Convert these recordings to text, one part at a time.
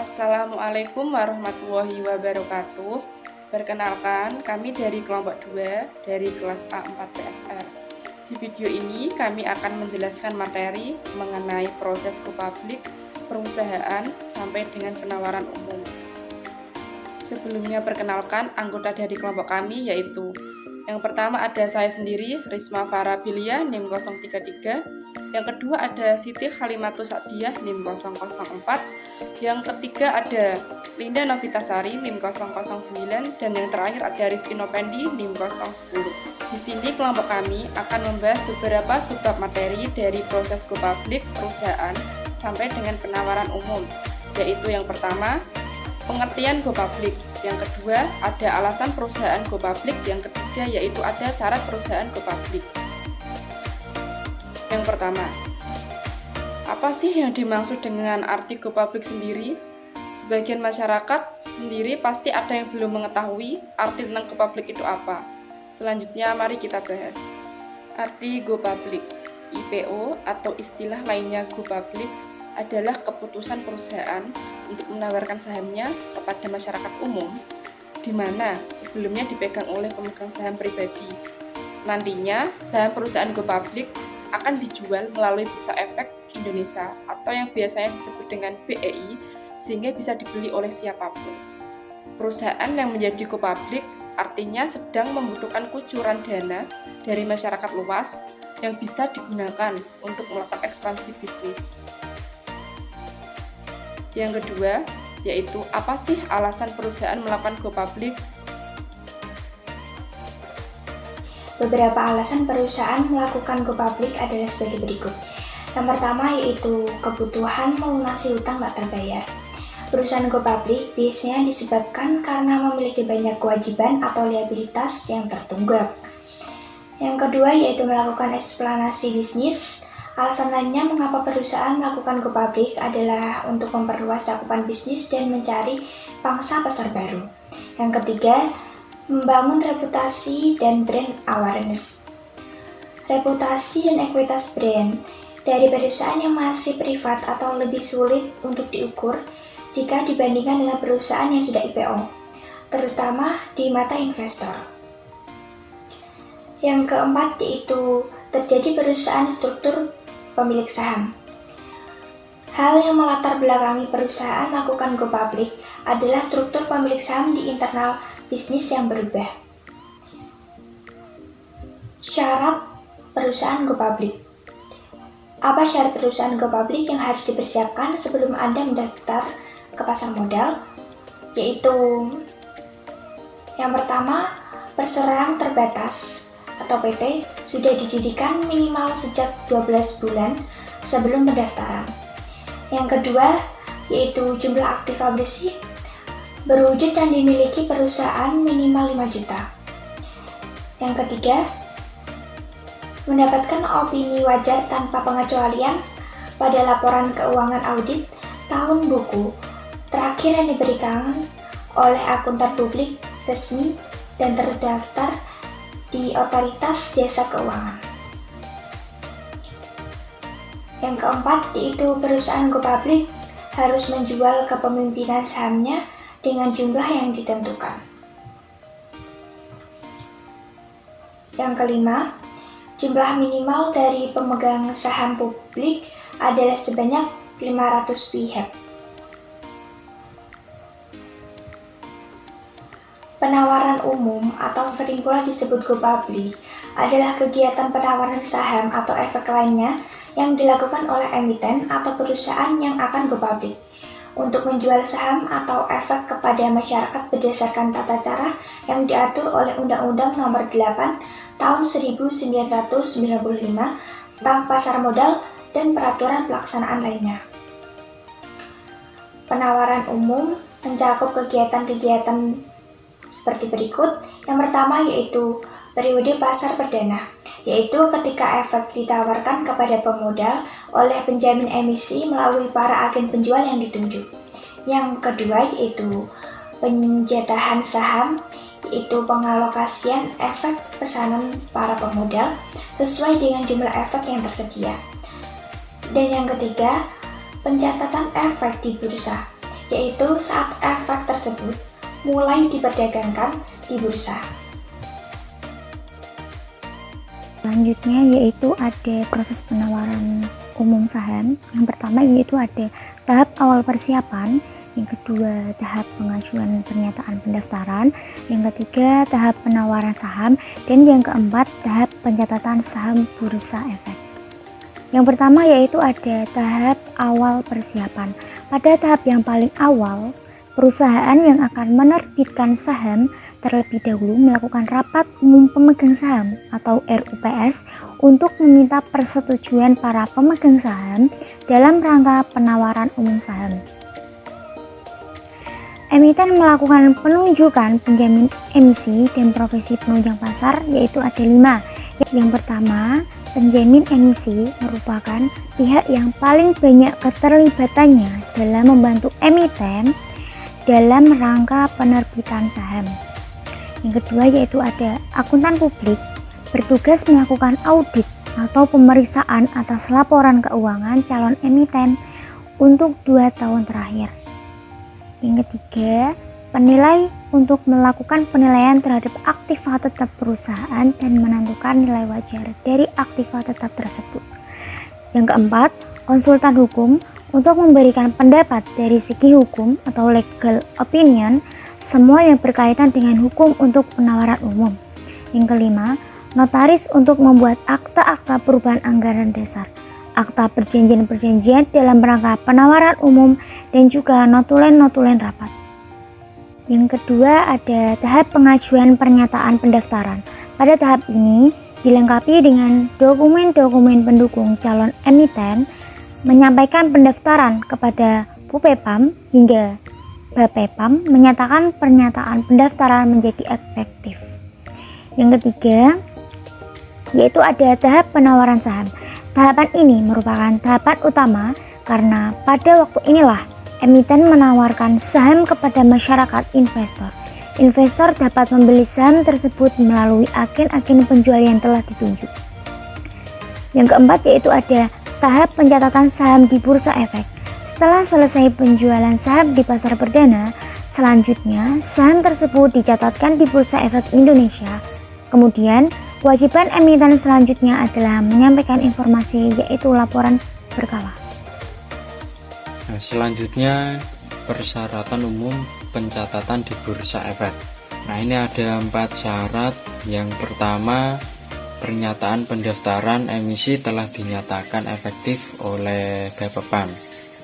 Assalamualaikum warahmatullahi wabarakatuh. Perkenalkan, kami dari kelompok 2 dari kelas A4 PSR. Di video ini kami akan menjelaskan materi mengenai proses go public perusahaan sampai dengan penawaran umum. Sebelumnya perkenalkan anggota dari kelompok kami yaitu yang pertama ada saya sendiri, Risma Farabilia, NIM 033. Yang kedua ada Siti Khalimatus Sa'diyah, NIM 004. Yang ketiga ada Linda Novitasari, NIM 009. Dan yang terakhir ada Rifki Nopendi, NIM 010. Di sini kelompok kami akan membahas beberapa subbab materi dari proses go public perusahaan sampai dengan penawaran umum, yaitu yang pertama, pengertian go public. Yang kedua, ada alasan perusahaan go public. Yang ketiga, yaitu ada syarat perusahaan go public. Yang pertama, apa sih yang dimaksud dengan arti go public sendiri? Sebagian masyarakat sendiri pasti ada yang belum mengetahui arti tentang go public itu apa. Selanjutnya, mari kita bahas. Arti go public, IPO atau istilah lainnya go public adalah keputusan perusahaan untuk menawarkan sahamnya kepada masyarakat umum, di mana sebelumnya dipegang oleh pemegang saham pribadi. Nantinya, saham perusahaan go public akan dijual melalui Bursa Efek Indonesia atau yang biasanya disebut dengan BEI, sehingga bisa dibeli oleh siapapun. Perusahaan yang menjadi go public artinya sedang membutuhkan kucuran dana dari masyarakat luas yang bisa digunakan untuk melakukan ekspansi bisnis. Yang kedua, yaitu apa sih alasan perusahaan melakukan go public? Beberapa alasan perusahaan melakukan go public adalah sebagai berikut. Yang pertama yaitu kebutuhan melunasi hutang tak terbayar. Perusahaan go public biasanya disebabkan karena memiliki banyak kewajiban atau liabilitas yang tertunggak. Yang kedua yaitu melakukan ekspansi bisnis. Alasan lainnya mengapa perusahaan melakukan go public adalah untuk memperluas cakupan bisnis dan mencari pangsa pasar baru. Yang ketiga, membangun reputasi dan brand awareness. Reputasi dan ekuitas brand dari perusahaan yang masih privat atau lebih sulit untuk diukur jika dibandingkan dengan perusahaan yang sudah IPO, terutama di mata investor. Yang keempat yaitu terjadi perusahaan struktur pemilik saham. Hal yang melatar belakangi perusahaan melakukan go public adalah struktur pemilik saham di internal bisnis yang berubah. Syarat perusahaan go public. Apa syarat perusahaan go public yang harus dipersiapkan sebelum Anda mendaftar ke pasar modal? Yaitu yang pertama, perseroan terbatas atau PT sudah didirikan minimal sejak 12 bulan sebelum pendaftaran. Yang kedua, yaitu jumlah aktiva bersih berwujud dan dimiliki perusahaan minimal 5 juta. Yang ketiga, mendapatkan opini wajar tanpa pengecualian pada laporan keuangan audit tahun buku terakhir yang diberikan oleh akuntan publik resmi dan terdaftar di Otoritas Jasa Keuangan. Yang keempat, yaitu perusahaan go public harus menjual kepemimpinan sahamnya dengan jumlah yang ditentukan. Yang kelima, jumlah minimal dari pemegang saham publik adalah sebanyak 500 pihak. Penawaran umum atau sering pula disebut go public adalah kegiatan penawaran saham atau efek lainnya yang dilakukan oleh emiten atau perusahaan yang akan go public untuk menjual saham atau efek kepada masyarakat berdasarkan tata cara yang diatur oleh Undang-Undang Nomor 8 Tahun 1995 tentang pasar modal dan peraturan pelaksanaan lainnya. Penawaran umum mencakup kegiatan-kegiatan seperti berikut. Yang pertama yaitu periode pasar perdana, yaitu ketika efek ditawarkan kepada pemodal oleh penjamin emisi melalui para agen penjual yang ditunjuk. Yang kedua yaitu penjatahan saham, yaitu pengalokasian efek pesanan para pemodal sesuai dengan jumlah efek yang tersedia. Dan yang ketiga, pencatatan efek di bursa, yaitu saat efek tersebut mulai diperdagangkan di bursa. Selanjutnya yaitu ada proses penawaran umum saham. Yang pertama yaitu ada tahap awal persiapan, yang kedua tahap pengajuan pernyataan pendaftaran, yang ketiga tahap penawaran saham, dan yang keempat tahap pencatatan saham bursa efek. Yang pertama yaitu ada tahap awal persiapan. Pada tahap yang paling awal, perusahaan yang akan menerbitkan saham terlebih dahulu melakukan rapat umum pemegang saham atau RUPS untuk meminta persetujuan para pemegang saham dalam rangka penawaran umum saham. Emiten melakukan penunjukan penjamin emisi dan profesi penunjang pasar yaitu ada 5. Yang pertama, penjamin emisi merupakan pihak yang paling banyak keterlibatannya dalam membantu emiten dalam rangka penerbitan saham. Yang kedua yaitu ada akuntan publik, bertugas melakukan audit atau pemeriksaan atas laporan keuangan calon emiten untuk 2 tahun terakhir. Yang ketiga, penilai untuk melakukan penilaian terhadap aktiva tetap perusahaan dan menentukan nilai wajar dari aktiva tetap tersebut. Yang keempat, konsultan hukum untuk memberikan pendapat dari segi hukum atau legal opinion semua yang berkaitan dengan hukum untuk penawaran umum. Yang kelima, notaris untuk membuat akta-akta perubahan anggaran dasar, akta perjanjian-perjanjian dalam rangka penawaran umum, dan juga notulen-notulen rapat. Yang kedua ada tahap pengajuan pernyataan pendaftaran. Pada tahap ini dilengkapi dengan dokumen-dokumen pendukung calon emiten, menyampaikan pendaftaran kepada Bupepam hingga Bapepam menyatakan pernyataan pendaftaran menjadi efektif. Yang ketiga yaitu ada tahap penawaran saham. Tahapan ini merupakan tahapan utama karena pada waktu inilah emiten menawarkan saham kepada masyarakat investor. Investor dapat membeli saham tersebut melalui agen-agen penjual yang telah ditunjuk. Yang keempat yaitu ada tahap pencatatan saham di bursa efek. Setelah selesai penjualan saham di pasar perdana, selanjutnya saham tersebut dicatatkan di Bursa Efek Indonesia. Kemudian, kewajiban emiten selanjutnya adalah menyampaikan informasi yaitu laporan berkala. Nah, selanjutnya persyaratan umum pencatatan di Bursa Efek. Nah, ini ada 4 syarat. Yang pertama, pernyataan pendaftaran emisi telah dinyatakan efektif oleh Bapepam.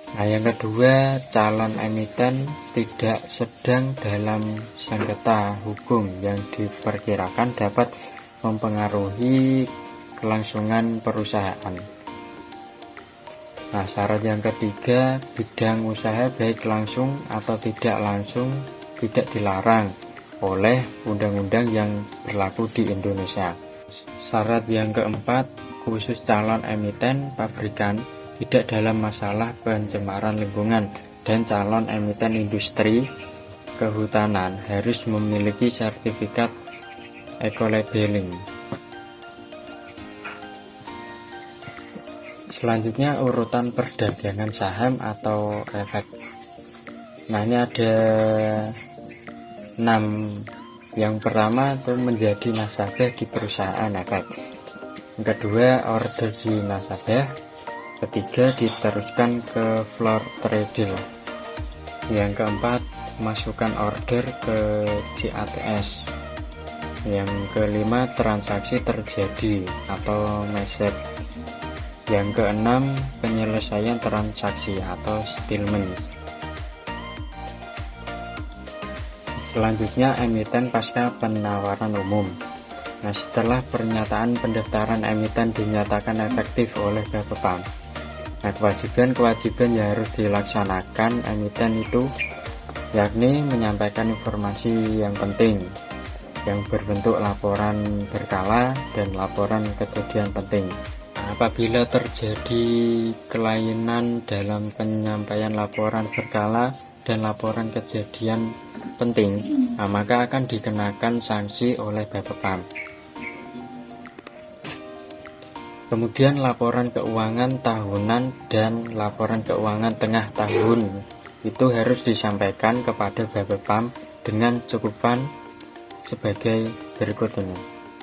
Nah, yang kedua, calon emiten tidak sedang dalam sengketa hukum yang diperkirakan dapat mempengaruhi kelangsungan perusahaan. Nah, syarat yang ketiga, bidang usaha baik langsung atau tidak langsung tidak dilarang oleh undang-undang yang berlaku di Indonesia. Syarat yang keempat, khusus calon emiten pabrikan tidak dalam masalah pencemaran lingkungan, dan calon emiten industri kehutanan harus memiliki sertifikat eco-labeling. Selanjutnya urutan perdagangan saham atau efek. Nah, ini ada 6. Yang pertama itu menjadi nasabah di perusahaan efek. Yang kedua, order di nasabah. Ketiga, diteruskan ke floor trader. Yang keempat, masukkan order ke CATS. Yang kelima, transaksi terjadi atau message. Yang keenam, penyelesaian transaksi atau settlement. Selanjutnya, emiten pasca penawaran umum. Nah, setelah pernyataan pendaftaran emiten dinyatakan efektif oleh Bapepam, nah, kewajiban-kewajiban yang harus dilaksanakan emiten itu yakni menyampaikan informasi yang penting yang berbentuk laporan berkala dan laporan kejadian penting. Nah, apabila terjadi kelainan dalam penyampaian laporan berkala dan laporan kejadian penting, nah, maka akan dikenakan sanksi oleh Bapepam. Kemudian laporan keuangan tahunan dan laporan keuangan tengah tahun itu harus disampaikan kepada Bapepam dengan cukupan sebagai berikut ini.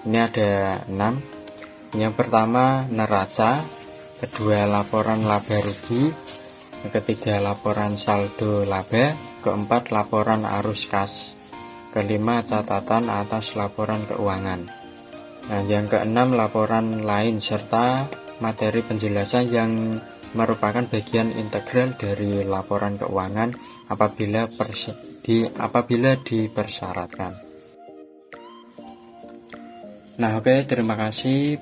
Ini ada 6. Yang pertama neraca, kedua laporan laba rugi, yang ketiga laporan saldo laba, keempat laporan arus kas, kelima catatan atas laporan keuangan. Nah, yang keenam laporan lain serta materi penjelasan yang merupakan bagian integral dari laporan keuangan apabila dipersyaratkan. Nah, oke, terima kasih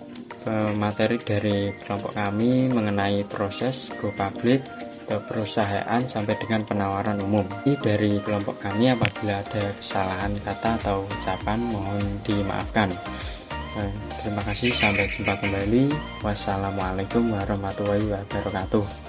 materi dari kelompok kami mengenai proses go public atau perusahaan sampai dengan penawaran umum. Dari kelompok kami apabila ada kesalahan kata atau ucapan mohon dimaafkan. Terima kasih, sampai jumpa kembali. Wassalamualaikum warahmatullahi wabarakatuh.